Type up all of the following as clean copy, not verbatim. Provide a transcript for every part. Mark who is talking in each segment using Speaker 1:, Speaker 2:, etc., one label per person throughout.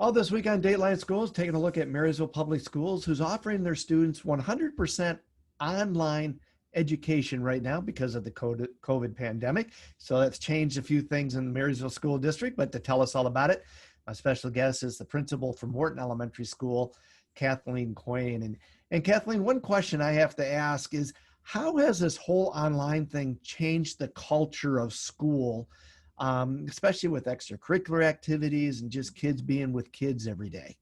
Speaker 1: All this week on Dateline Schools, taking a look at Marysville Public Schools, who's offering their students 100% online education right now because of the COVID pandemic. So that's changed a few things in the Marysville School District, but to tell us all about it, my special guest is the principal from Morton Elementary School, Kathleen Quain. And Kathleen, one question I have to ask is, how has this whole online thing changed the culture of school, especially with extracurricular activities and just kids being with kids every day?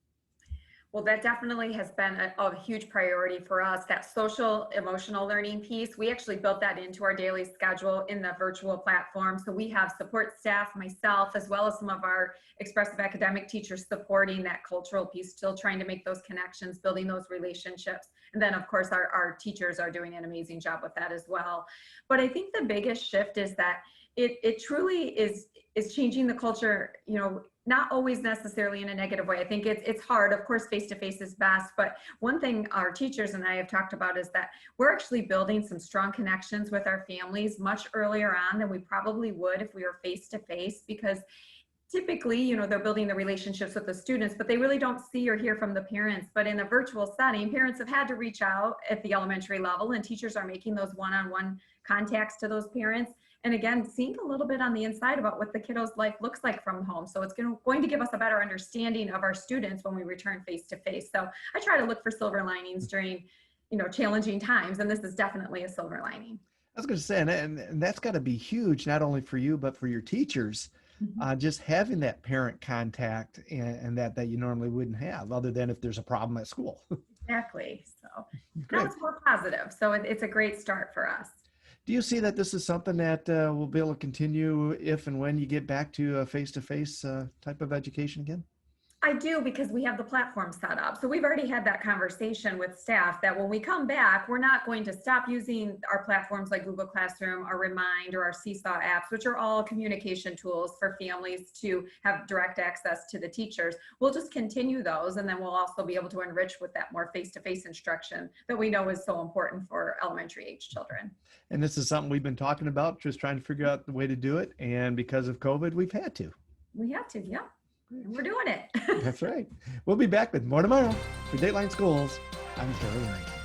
Speaker 2: Well, that definitely has been a huge priority for us, that social emotional learning piece. We actually built that into our daily schedule in the virtual platform. So we have support staff, myself, as well as some of our expressive academic teachers supporting that cultural piece, still trying to make those connections, building those relationships. And then of course our teachers are doing an amazing job with that as well. But I think the biggest shift is that it truly is changing the culture, not always necessarily in a negative way. I think it's hard. Of course, face-to-face is best. But one thing our teachers and I have talked about is that we're actually building some strong connections with our families much earlier on than we probably would if we were face-to-face, because typically, they're building the relationships with the students, but they really don't see or hear from the parents. But in a virtual setting, parents have had to reach out at the elementary level, and teachers are making those one-on-one contacts to those parents. And again, seeing a little bit on the inside about what the kiddo's life looks like from home. So it's going to give us a better understanding of our students when we return face to face. So I try to look for silver linings during, challenging times. And this is definitely a silver lining.
Speaker 1: I was going to say, and that's got to be huge, not only for you, but for your teachers, just having that parent contact and that you normally wouldn't have, other than if there's a problem at school.
Speaker 2: Exactly. So now it's more positive. So it's a great start for us.
Speaker 1: Do you see that this is something that will be able to continue if and when you get back to a face-to-face type of education again?
Speaker 2: I do, because we have the platform set up. So we've already had that conversation with staff that when we come back, we're not going to stop using our platforms like Google Classroom or Remind or our Seesaw apps, which are all communication tools for families to have direct access to the teachers. We'll just continue those, and then we'll also be able to enrich with that more face-to-face instruction that we know is so important for elementary age children.
Speaker 1: And this is something we've been talking about, just trying to figure out the way to do it. And because of COVID, we've had to.
Speaker 2: We have to, yeah. We're doing it.
Speaker 1: That's right. We'll be back with more tomorrow for Dateline Schools. I'm Terry Ryan.